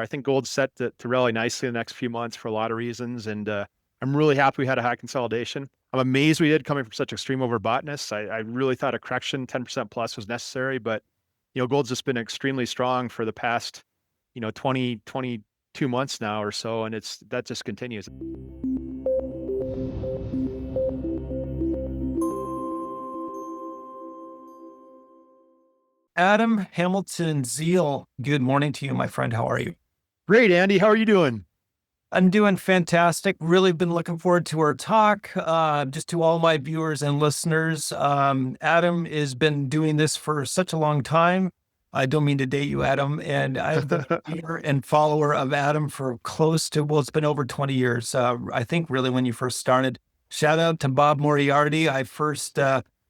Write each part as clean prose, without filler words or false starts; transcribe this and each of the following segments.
I think gold's set to rally nicely in the next few months for a lot of reasons, and I'm really happy we had a high consolidation. I'm amazed we did coming from such extreme overboughtness. I really thought a correction 10% plus was necessary, but gold's just been extremely strong for the past 22 months now or so, and that just continues. Adam Hamilton Zeal, good morning to you, my friend. How are you? Great, Andy. How are you doing? I'm doing fantastic. Really been looking forward to our talk. Just to all my viewers and listeners, Adam has been doing this for such a long time. I don't mean to date you, Adam, and I've been a viewer and follower of Adam for well, it's been over 20 years. I think really when you first started. Shout out to Bob Moriarty. I first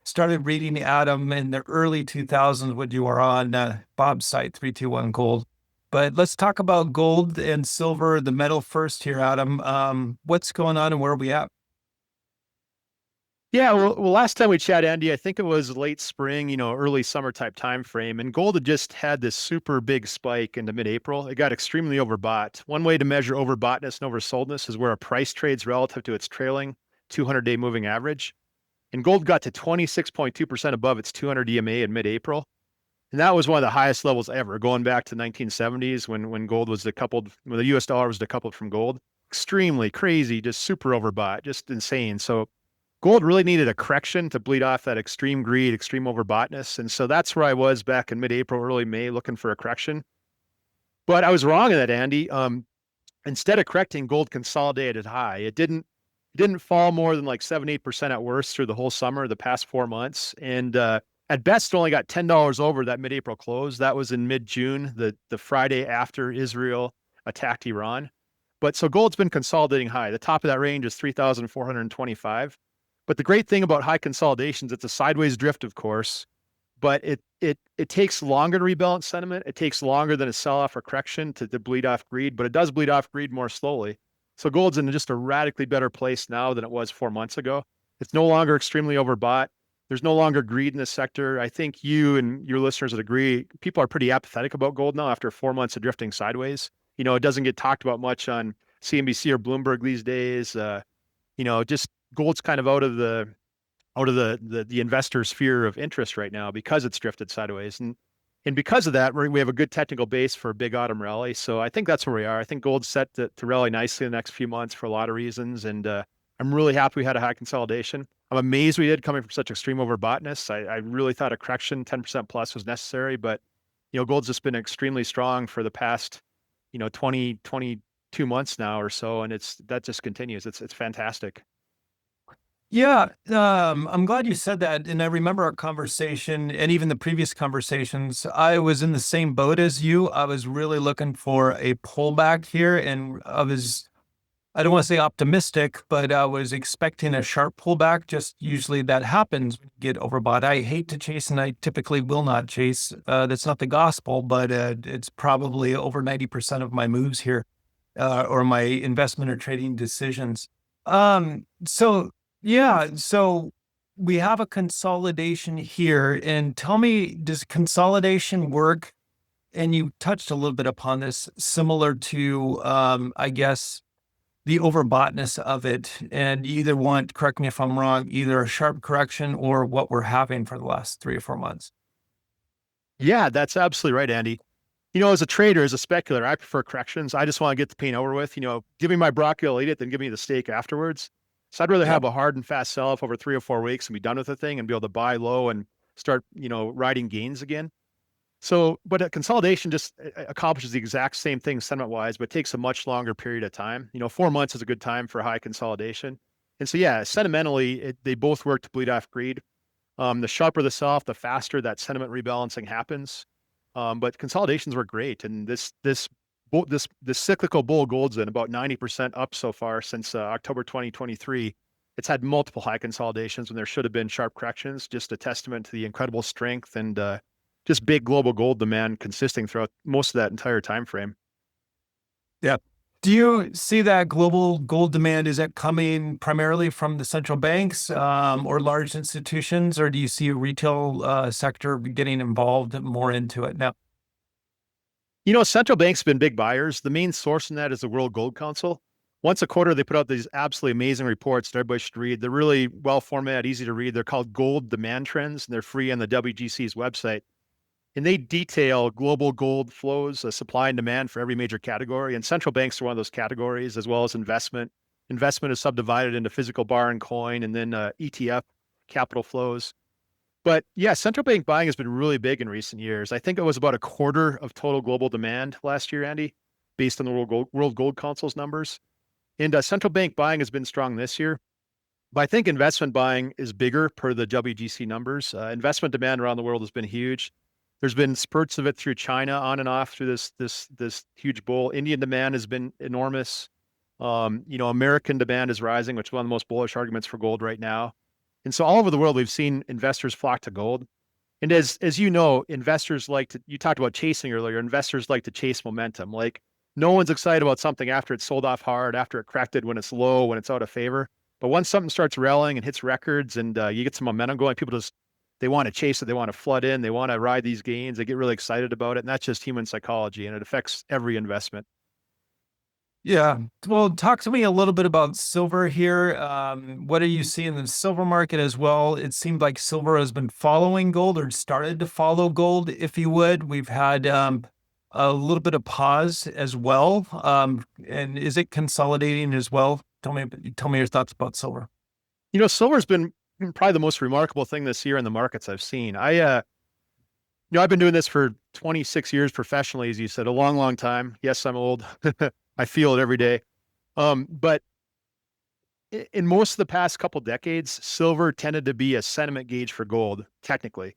started reading Adam in the early 2000s when you were on Bob's site, 321 Gold. But let's talk about gold and silver, the metal first here, Adam. What's going on and where are we at? Yeah, well, last time we chat, Andy, I think it was late spring, early summer type time frame, and gold had just had this super big spike into mid-April. It got extremely overbought. One way to measure overboughtness and oversoldness is where a price trades relative to its trailing 200-day moving average. And gold got to 26.2% above its 200 EMA in mid-April. And that was one of the highest levels ever, going back to the 1970s when gold was decoupled, when the US dollar was decoupled from gold. Extremely crazy, just super overbought, just insane. So gold really needed a correction to bleed off that extreme greed, extreme overboughtness. And so that's where I was back in mid-April, early May, looking for a correction. But I was wrong in that, Andy. Instead of correcting, gold consolidated high. It didn't fall more than like 7-8% at worst through the whole summer, the past 4 months. And at best, it only got $10 over that mid-April close. That was in mid-June, the Friday after Israel attacked Iran. But so gold's been consolidating high. The top of that range is 3,425. But the great thing about high consolidations, it's a sideways drift, of course, but it takes longer to rebalance sentiment. It takes longer than a sell-off or correction to bleed off greed, but it does bleed off greed more slowly. So gold's in just a radically better place now than it was 4 months ago. It's no longer extremely overbought. There's no longer greed in this sector. I think you and your listeners would agree. People are pretty apathetic about gold now after 4 months of drifting sideways. It doesn't get talked about much on CNBC or Bloomberg these days. Just gold's kind of out of the investor sphere of interest right now because it's drifted sideways. And because of that, we have a good technical base for a big autumn rally. So I think that's where we are. I think gold's set to rally nicely in the next few months for a lot of reasons. And I'm really happy we had a high consolidation. I'm amazed we did coming from such extreme overboughtness. I really thought a correction 10% plus was necessary, but gold's just been extremely strong for the past 22 months now or so, and that just continues. It's fantastic. Yeah, I'm glad you said that. And I remember our conversation and even the previous conversations. I was in the same boat as you. I was really looking for a pullback here, and I don't want to say optimistic, but I was expecting a sharp pullback. Just usually that happens when you get overbought. I hate to chase, and I typically will not chase. That's not the gospel, but it's probably over 90% of my moves here, or my investment or trading decisions. So yeah, so we have a consolidation here, and tell me, does consolidation work? And you touched a little bit upon this, similar to, I guess, the overboughtness of it. And you either want, correct me if I'm wrong, either a sharp correction or what we're having for the last 3 or 4 months. Yeah, that's absolutely right, Andy. As a trader, as a speculator, I prefer corrections. I just want to get the pain over with. Give me my broccoli, I'll eat it, then give me the steak afterwards. So I'd rather have Yep. a hard and fast sell-off over 3 or 4 weeks and be done with the thing and be able to buy low and start, riding gains again. So, but a consolidation just accomplishes the exact same thing sentiment-wise, but takes a much longer period of time. 4 months is a good time for high consolidation. And so, yeah, sentimentally, they both work to bleed off greed. The sharper the sell-off, the faster that sentiment rebalancing happens. But consolidations were great, and this cyclical bull gold's in about 90% up so far since October 2023. It's had multiple high consolidations when there should have been sharp corrections. Just a testament to the incredible strength and just big global gold demand consisting throughout most of that entire time frame. Yeah. Do you see that global gold demand, is that coming primarily from the central banks, or large institutions, or do you see a retail sector getting involved more into it now? Central banks have been big buyers. The main source in that is the World Gold Council. Once a quarter, they put out these absolutely amazing reports that everybody should read. They're really well formatted, easy to read. They're called Gold Demand Trends, and they're free on the WGC's website. And they detail global gold flows, supply and demand for every major category. And central banks are one of those categories, as well as investment. Investment is subdivided into physical bar and coin, and then ETF capital flows. But yeah, central bank buying has been really big in recent years. I think it was about a quarter of total global demand last year, Andy, based on the World Gold Council's numbers. And central bank buying has been strong this year. But I think investment buying is bigger per the WGC numbers. Investment demand around the world has been huge. There's been spurts of it through China on and off through this huge bull. Indian demand has been enormous. American demand is rising, which is one of the most bullish arguments for gold right now. And so all over the world, we've seen investors flock to gold. And as you know, investors like to, you talked about chasing earlier, investors like to chase momentum. Like no one's excited about something after it's sold off hard, after it corrected when it's low, when it's out of favor. But once something starts rallying and hits records and you get some momentum going, people just, they want to chase it. They want to flood in. They want to ride these gains. They get really excited about it. And that's just human psychology and it affects every investment. Yeah. Well, talk to me a little bit about silver here. What are you seeing in the silver market as well? It seemed like silver has been following gold or started to follow gold, if you would. We've had a little bit of pause as well. And is it consolidating as well? Tell me your thoughts about silver. Silver's been probably the most remarkable thing this year in the markets I've seen. I've been doing this for 26 years professionally, as you said, a long, long time. Yes, I'm old. I feel it every day. But in most of the past couple decades, silver tended to be a sentiment gauge for gold, technically.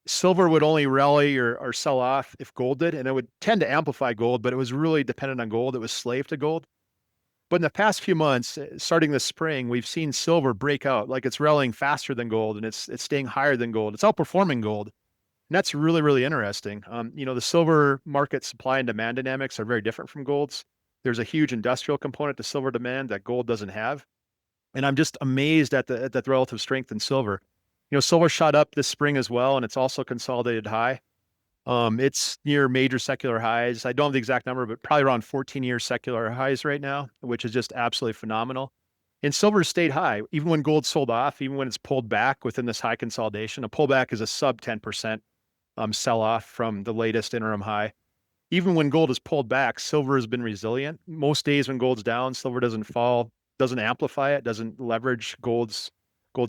Silver would only rally or sell off if gold did, and it would tend to amplify gold, but it was really dependent on gold. It was slave to gold. But in the past few months, starting this spring, we've seen silver break out, like it's rallying faster than gold and it's staying higher than gold. It's outperforming gold. And that's really, really interesting. The silver market supply and demand dynamics are very different from gold's. There's a huge industrial component to silver demand that gold doesn't have. And I'm just amazed at the relative strength in silver. Silver shot up this spring as well, and it's also consolidated high. It's near major secular highs. I don't have the exact number, but probably around 14-year secular highs right now, which is just absolutely phenomenal. And silver stayed high, even when gold sold off, even when it's pulled back within this high consolidation. A pullback is a sub 10% sell off from the latest interim high. Even when gold is pulled back, silver has been resilient. Most days when gold's down, silver doesn't fall, doesn't amplify it, doesn't leverage gold's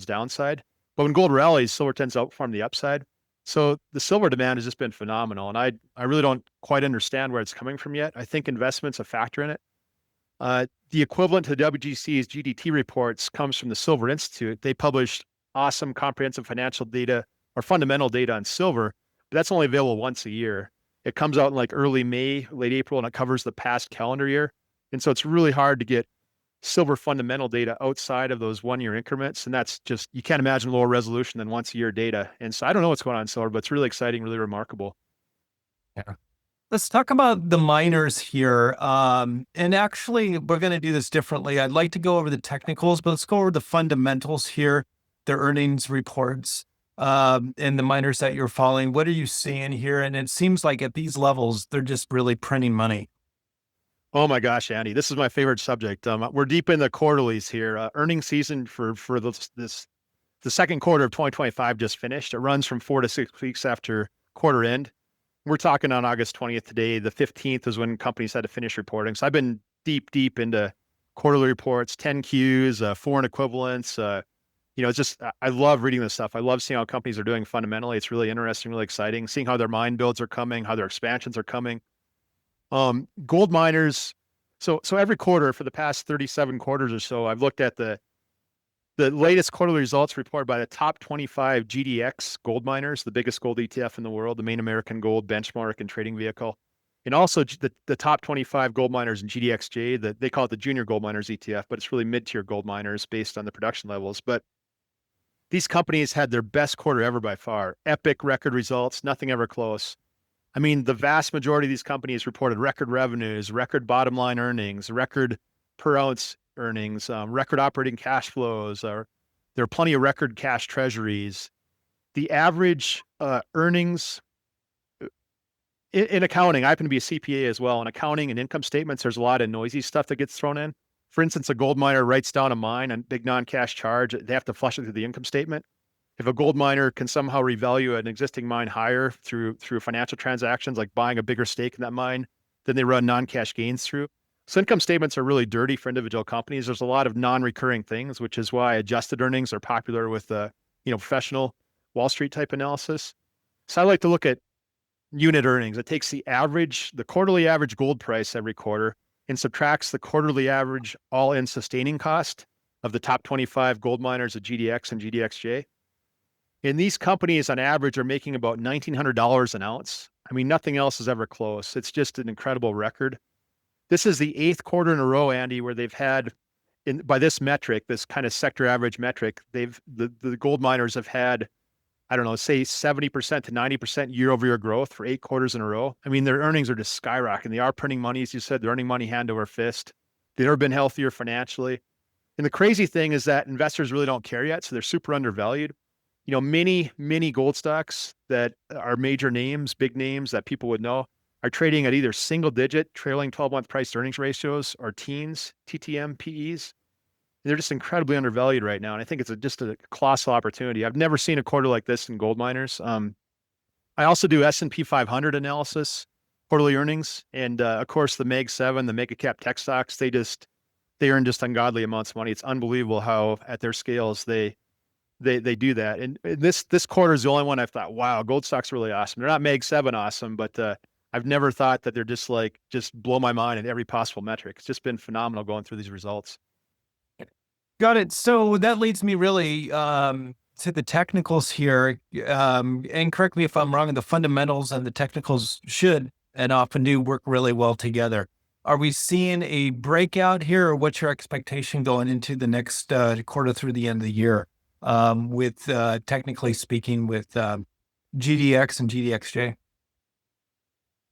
downside. But when gold rallies, silver tends to outperform the upside. So the silver demand has just been phenomenal. And I really don't quite understand where it's coming from yet. I think investment's a factor in it. The equivalent to the WGC's GDT reports comes from the Silver Institute. They published awesome comprehensive financial data or fundamental data on silver, but that's only available once a year. It comes out in like early May, late April, and it covers the past calendar year. And so it's really hard to get silver fundamental data outside of those 1 year increments. And that's just, you can't imagine lower resolution than once a year data. And so I don't know what's going on in silver, but it's really exciting, really remarkable. Yeah. Let's talk about the miners here. And actually, we're going to do this differently. I'd like to go over the technicals, but let's go over the fundamentals here, the earnings reports, and the miners that you're following. What are you seeing here? And it seems like at these levels, they're just really printing money. Oh my gosh, Andy, this is my favorite subject. We're deep in the quarterlies here. Earnings season for the second quarter of 2025 just finished. It runs from 4 to 6 weeks after quarter end. We're talking on August 20th today. The 15th is when companies had to finish reporting. So I've been deep into quarterly reports, 10Qs, foreign equivalents. It's just, I love reading this stuff. I love seeing how companies are doing fundamentally. It's really interesting, really exciting, seeing how their mine builds are coming, how their expansions are coming. Gold miners. So every quarter for the past 37 quarters or so, I've looked at the latest quarterly results reported by the top 25 GDX gold miners, the biggest gold ETF in the world, the main American gold benchmark and trading vehicle, and also the top 25 gold miners in GDXJ. That they call it the junior gold miners ETF, but it's really mid-tier gold miners based on the production levels. But these companies had their best quarter ever by far. Epic record results, nothing ever close. I mean, the vast majority of these companies reported record revenues, record bottom line earnings, record per ounce earnings, record operating cash flows. There are plenty of record cash treasuries. The average earnings in accounting, I happen to be a CPA as well. In accounting and income statements, there's a lot of noisy stuff that gets thrown in. For instance, a gold miner writes down a mine and big non-cash charge. They have to flush it through the income statement. If a gold miner can somehow revalue an existing mine higher through financial transactions, like buying a bigger stake in that mine, then they run non-cash gains through. So income statements are really dirty for individual companies. There's a lot of non-recurring things, which is why adjusted earnings are popular with professional Wall Street type analysis. So I like to look at unit earnings. It takes the quarterly average gold price every quarter and subtracts the quarterly average all-in sustaining cost of the top 25 gold miners at GDX and GDXJ. And these companies on average are making about $1,900 an ounce. I mean, nothing else is ever close. It's just an incredible record. This is the 8th quarter in a row, Andy, where they've had, by this metric, this kind of sector average metric, the gold miners have had, I don't know, say 70% to 90% year-over-year growth for 8 quarters in a row. I mean, their earnings are just skyrocketing. They are printing money, as you said. They're earning money hand over fist. They've never been healthier financially. And the crazy thing is that investors really don't care yet, so they're super undervalued. Many gold stocks that are major names, big names that people would know, are trading at either single-digit trailing 12-month price earnings ratios or teens, TTM, PEs. They're just incredibly undervalued right now. And I think it's just a colossal opportunity. I've never seen a quarter like this in gold miners. I also do S&P 500 analysis, quarterly earnings. And of course, the Mag 7, the mega cap tech stocks, they earn just ungodly amounts of money. It's unbelievable how at their scales they do that. And this quarter is the only one I've thought, wow, gold stocks are really awesome. They're not Mag 7 awesome, but I've never thought that they're just blow my mind in every possible metric. It's just been phenomenal going through these results. Got it. So that leads me really to the technicals here. And correct me if I'm wrong, the fundamentals and the technicals should and often do work really well together. Are we seeing a breakout here, or what's your expectation going into the next quarter through the end of the year with technically speaking with GDX and GDXJ?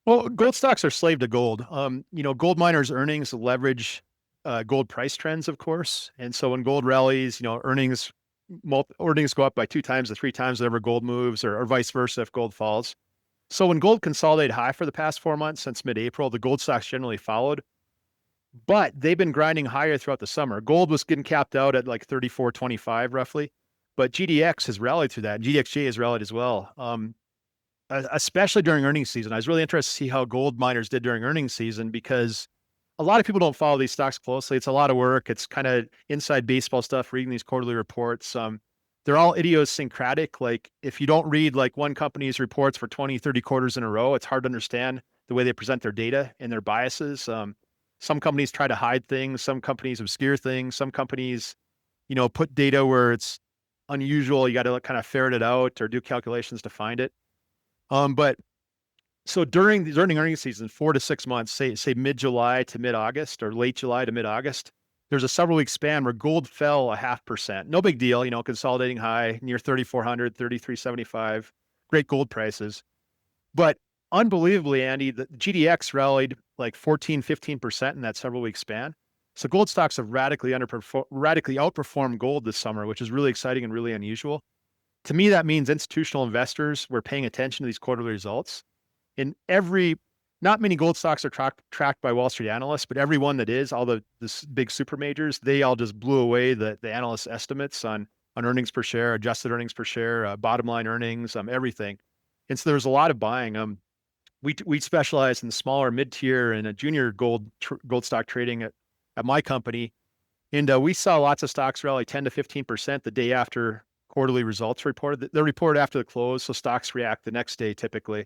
Well, gold stocks are slave to gold. Gold miners' earnings leverage gold price trends, of course. And so when gold rallies, earnings go up by 2 times to 3 times whenever gold moves, or vice versa if gold falls. So when gold consolidated high for the past 4 months since mid-April, the gold stocks generally followed. But they've been grinding higher throughout the summer. Gold was getting capped out at like 34.25 roughly, but GDX has rallied through that. GDXJ has rallied as well. Especially during earnings season. I was really interested to see how gold miners did during earnings season, because a lot of people don't follow these stocks closely. It's a lot of work. It's kind of inside baseball stuff, reading these quarterly reports. They're all idiosyncratic. Like if you don't read like one company's reports for 20, 30 quarters in a row, it's hard to understand the way they present their data and their biases. Some companies try to hide things. Some companies obscure things. Some companies, put data where it's unusual. You got to kind of ferret it out or do calculations to find it. But so during the earnings season, 4 to 6 months, say mid-July to mid-August or late July to mid-August, there's a several-week span where gold fell 0.5%. No big deal, consolidating high near 3,400, 3,375, great gold prices. But unbelievably, Andy, the GDX rallied like 14, 15% in that several-week span. So gold stocks have radically outperformed gold this summer, which is really exciting and really unusual. To me, that means institutional investors were paying attention to these quarterly results. And not many gold stocks are tracked by Wall Street analysts, but every one that is, all the big super majors, they all just blew away the analyst estimates on earnings per share, adjusted earnings per share, bottom line earnings, everything. And so there's a lot of buying. We specialize in the smaller mid-tier and a junior gold stock trading at my company. And we saw lots of stocks rally 10 to 15% the day after quarterly results reported. They're reported after the close, so stocks react the next day typically.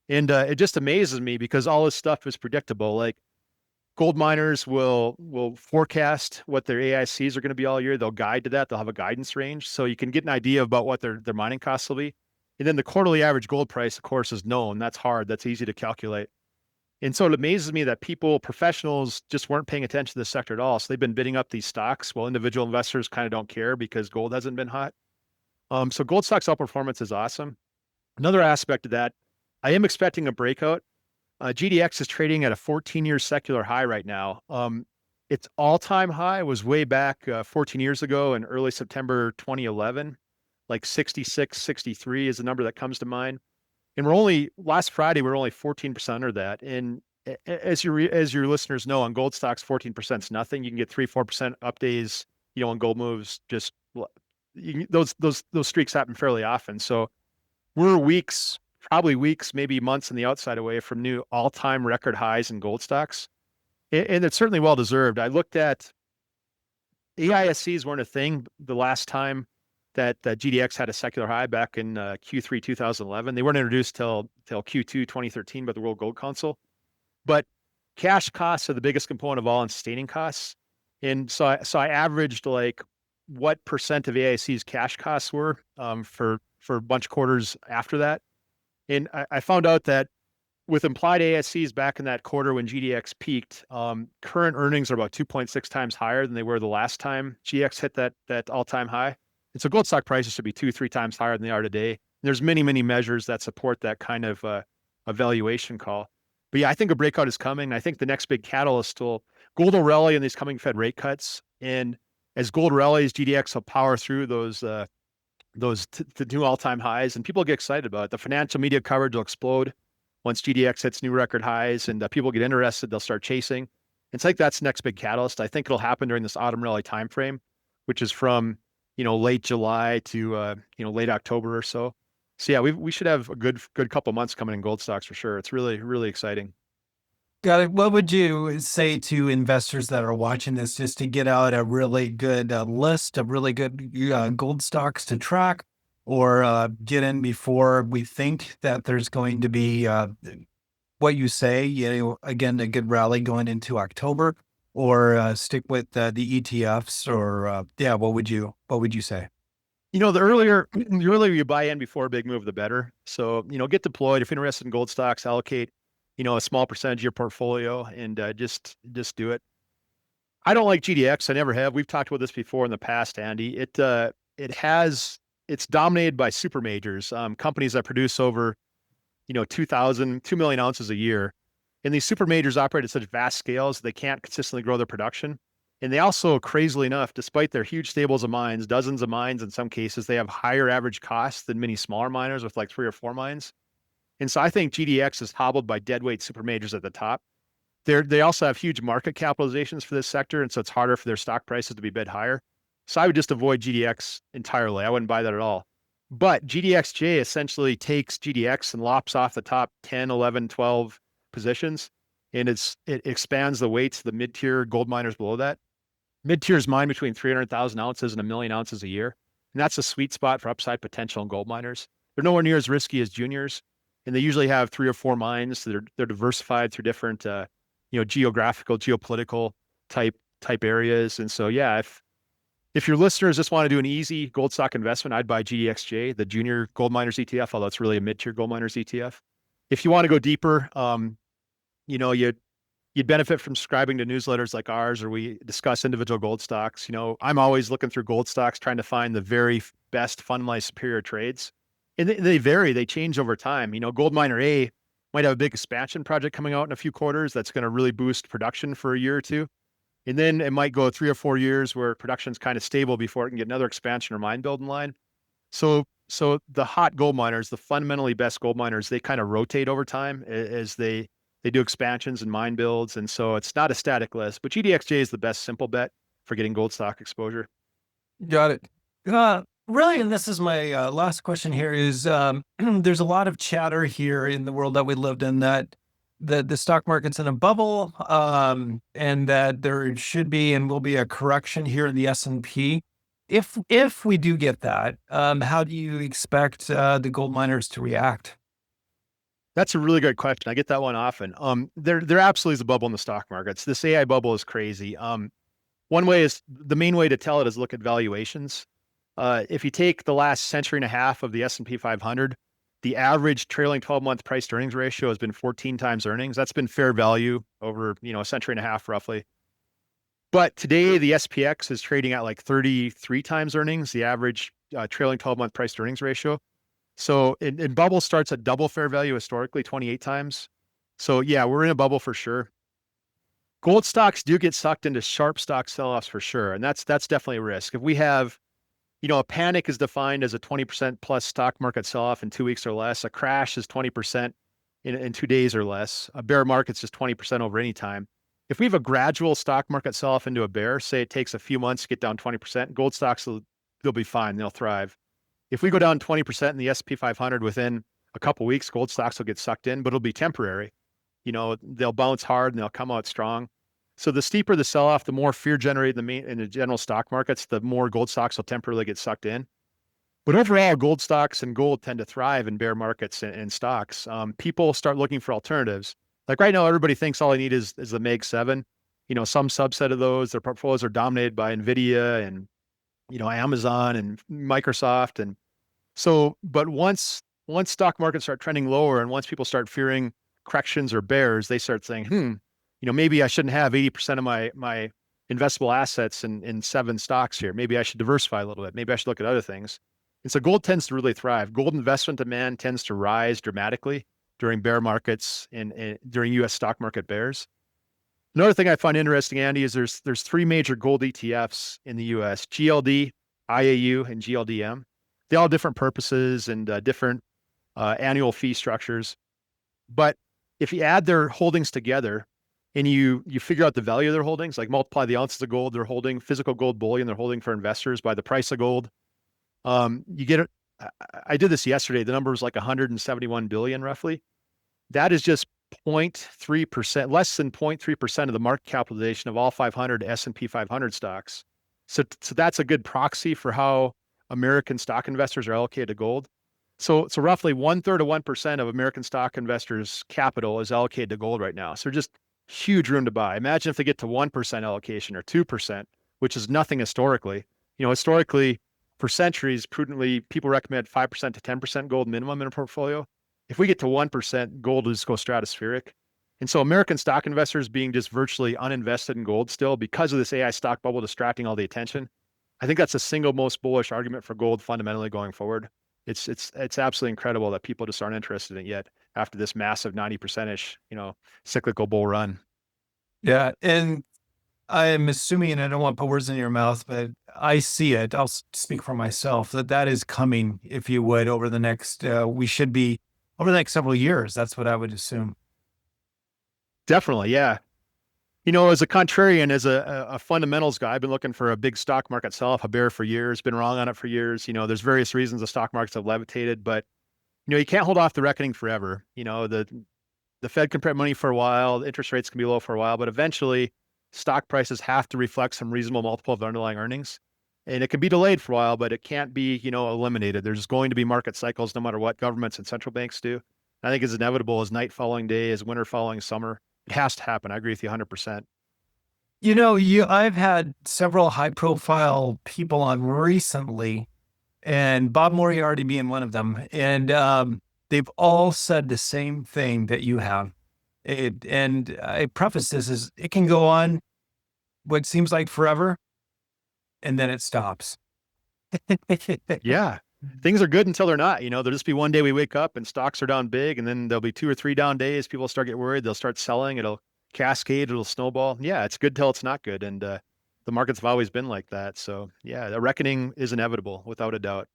And it just amazes me because all this stuff is predictable. Like gold miners will forecast what their AICs are going to be all year. They'll guide to that. They'll have a guidance range, so you can get an idea about what their mining costs will be. And then the quarterly average gold price, of course, is known. That's hard. That's easy to calculate. And so it amazes me that professionals just weren't paying attention to this sector at all. So they've been bidding up these stocks while individual investors kind of don't care because gold hasn't been hot. So gold stocks outperformance is awesome. Another aspect of that, I am expecting a breakout. GDX is trading at a 14-year secular high right now. Its all-time high was way back 14 years ago in early September 2011, like 66, 63 is the number that comes to mind. And we're only last Friday, we are only 14% under that. And as your listeners know, on gold stocks, 14% is nothing. You can get 3-4% up days, on gold moves. Just those streaks happen fairly often. So we're weeks, probably weeks, maybe months on the outside away from new all-time record highs in gold stocks. And it's certainly well deserved. I looked at AISCs weren't a thing the last time that GDX had a secular high back in Q3 2011. They weren't introduced till Q2 2013 by the World Gold Council. But cash costs are the biggest component of all in sustaining costs. And so I averaged like what percent of AIC's cash costs were for a bunch of quarters after that. And I found out that with implied ASCs back in that quarter when GDX peaked, current earnings are about 2.6 times higher than they were the last time GX hit that all-time high. And so gold stock prices should be 2-3 times higher than they are today. And there's many measures that support that kind of evaluation call. But yeah, I think a breakout is coming. I think the next big catalyst will gold will rally in these coming Fed rate cuts. And as gold rallies, GDX will power through those to new all-time highs, and people get excited about it. The financial media coverage will explode once GDX hits new record highs, and people get interested. They'll start chasing. It's like that's the next big catalyst. I think it'll happen during this autumn rally timeframe, which is from late July to late October or so. So yeah, we should have a good couple months coming in gold stocks for sure. It's really exciting. Got it. What would you say to investors that are watching this just to get out a really good list of really good gold stocks to track, or get in before we think that there's going to be what you say, again, a good rally going into October, or stick with the ETFs, or yeah, what would you say? The earlier you buy in before a big move, the better. So, get deployed. If you're interested in gold stocks, allocate, a small percentage of your portfolio and just do it. I don't like GDX. I never have. We've talked about this before in the past, Andy. It's dominated by super majors, companies that produce over, 2 million ounces a year. And these super majors operate at such vast scales, they can't consistently grow their production. And they also, crazily enough, despite their huge stables of mines, dozens of mines in some cases, they have higher average costs than many smaller miners with like 3 or 4 mines. And so I think GDX is hobbled by deadweight super majors at the top. They also have huge market capitalizations for this sector, and so it's harder for their stock prices to be bid higher. So I would just avoid GDX entirely. I wouldn't buy that at all. But GDXJ essentially takes GDX and lops off the top 10, 11, 12 positions, and it expands the weights to the mid-tier gold miners below that. Mid-tiers mine between 300,000 ounces and 1 million ounces a year. And that's a sweet spot for upside potential in gold miners. They're nowhere near as risky as juniors. And they usually have 3 or 4 mines. So they're diversified through different, geographical, geopolitical type areas. And so, yeah, if your listeners just want to do an easy gold stock investment, I'd buy GDXJ, the junior gold miners ETF, although it's really a mid-tier gold miners ETF. If you want to go deeper, you'd benefit from subscribing to newsletters like ours, where we discuss individual gold stocks. I'm always looking through gold stocks, trying to find the very best fundamentally superior trades. And they vary, they change over time. Gold miner A might have a big expansion project coming out in a few quarters that's going to really boost production for a year or two. And then it might go 3 or 4 years where production's kind of stable before it can get another expansion or mine build in line. So the hot gold miners, the fundamentally best gold miners, they kind of rotate over time as they do expansions and mine builds. And so it's not a static list, but GDXJ is the best simple bet for getting gold stock exposure. Got it. Really, and this is my last question here is, there's a lot of chatter here in the world that we lived in that the stock market's in a bubble, and that there should be and will be a correction here in the S&P. If we do get that, how do you expect the gold miners to react? That's a really good question. I get that one often. There absolutely is a bubble in the stock markets. This AI bubble is crazy. The main way to tell it is look at valuations. If you take the last century and a half of the S&P 500, the average trailing 12-month price to earnings ratio has been 14 times earnings. That's been fair value over, a century and a half roughly. But today the SPX is trading at like 33 times earnings, the average trailing 12-month price to earnings ratio. So in bubble starts at double fair value historically, 28 times. So yeah, we're in a bubble for sure. Gold stocks do get sucked into sharp stock sell-offs for sure. And that's definitely a risk. If we have A panic is defined as a 20% plus stock market sell-off in 2 weeks or less. A crash is 20% in 2 days or less. A bear market's just 20% over any time. If we have a gradual stock market sell-off into a bear, say it takes a few months to get down 20%, gold stocks they'll be fine. They'll thrive. If we go down 20% in the S&P 500 within a couple weeks, gold stocks will get sucked in, but it'll be temporary. They'll bounce hard and they'll come out strong. So the steeper the sell-off, the more fear generated in the general stock markets, the more gold stocks will temporarily get sucked in. But overall, gold stocks and gold tend to thrive in bear markets and stocks. People start looking for alternatives. Like right now, everybody thinks all they need is the Mag 7. Some subset of those, their portfolios are dominated by NVIDIA and, Amazon and Microsoft. And so, but once stock markets start trending lower and once people start fearing corrections or bears, they start saying, maybe I shouldn't have 80% of my investable assets in 7 stocks here. Maybe I should diversify a little bit. Maybe I should look at other things. And so gold tends to really thrive. Gold investment demand tends to rise dramatically during bear markets and during U.S. stock market bears. Another thing I find interesting, Andy, is there's 3 major gold ETFs in the U.S.: GLD, IAU, and GLDM. They all have different purposes and different annual fee structures. But if you add their holdings together and you figure out the value of their holdings, like multiply the ounces of gold they're holding, physical gold bullion they're holding for investors by the price of gold, you get it. I did this yesterday. The number was like 171 billion roughly. That is just 0.3%, less than 0.3% of the market capitalization of all 500 S&P 500 stocks. So that's a good proxy for how American stock investors are allocated to gold. So roughly 1/3 of 1% of American stock investors' capital is allocated to gold right now. So just huge room to buy. Imagine if they get to 1% allocation or 2%, which is nothing historically. Historically, for centuries, prudently, people recommend 5% to 10% gold minimum in a portfolio. If we get to 1%, gold will just go stratospheric. And so American stock investors being just virtually uninvested in gold still because of this AI stock bubble distracting all the attention, I think that's the single most bullish argument for gold fundamentally going forward. It's absolutely incredible that people just aren't interested in it yet after this massive 90%-ish, cyclical bull run. Yeah. And I'm assuming, and I don't want to put words in your mouth, but I see it. I'll speak for myself that is coming, if you would, over the next, we should be over the next several years. That's what I would assume. Definitely. Yeah. As a contrarian, as a fundamentals guy, I've been looking for a big stock market sell-off, a bear for years, been wrong on it for years. There's various reasons the stock markets have levitated, but you can't hold off the reckoning forever. The Fed can print money for a while, the interest rates can be low for a while, but eventually stock prices have to reflect some reasonable multiple of their underlying earnings. And it can be delayed for a while, but it can't be, eliminated. There's going to be market cycles no matter what governments and central banks do. I think it's inevitable as night following day, as winter following summer. It has to happen. I agree with you 100%. I've had several high profile people on recently, and Bob Moriarty being one of them. And they've all said the same thing that you have. And I preface this as it can go on what seems like forever, and then it stops. Yeah. Things are good until they're not. There'll just be one day we wake up and stocks are down big, and then there'll be 2 or 3 down days. People start getting worried. They'll start selling. It'll cascade. It'll snowball. Yeah, it's good till it's not good. And the markets have always been like that. So yeah, the reckoning is inevitable without a doubt.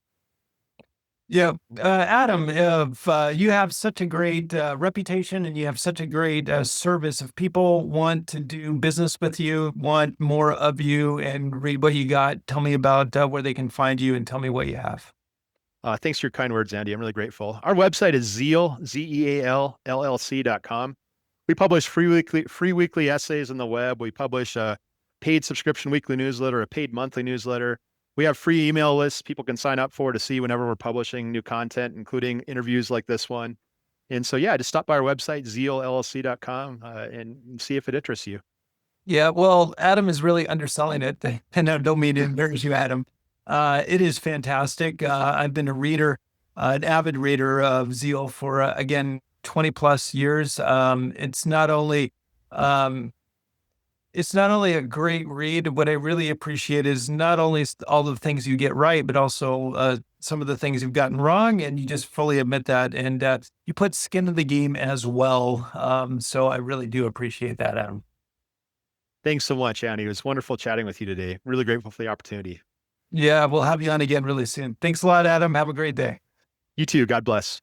Yeah. Adam, if you have such a great reputation and you have such a great service, if people want to do business with you, want more of you and read what you got, tell me about where they can find you and tell me what you have. Thanks for your kind words, Andy. I'm really grateful. Our website is Zeal, Zeal, LLC.com. We publish free weekly essays on the web. We publish a paid subscription weekly newsletter, a paid monthly newsletter. We have free email lists people can sign up for to see whenever we're publishing new content, including interviews like this one. And so, yeah, just stop by our website, zealllc.com, and see if it interests you. Yeah, well, Adam is really underselling it. And I don't mean to embarrass you, Adam. It is fantastic. I've been a reader, an avid reader of Zeal for, again, 20 plus years. It's not only a great read. What I really appreciate is not only all the things you get right, but also some of the things you've gotten wrong, and you just fully admit that. And you put skin in the game as well. So I really do appreciate that, Adam. Thanks so much, Andy. It was wonderful chatting with you today. Really grateful for the opportunity. Yeah, we'll have you on again really soon. Thanks a lot, Adam. Have a great day. You too. God bless.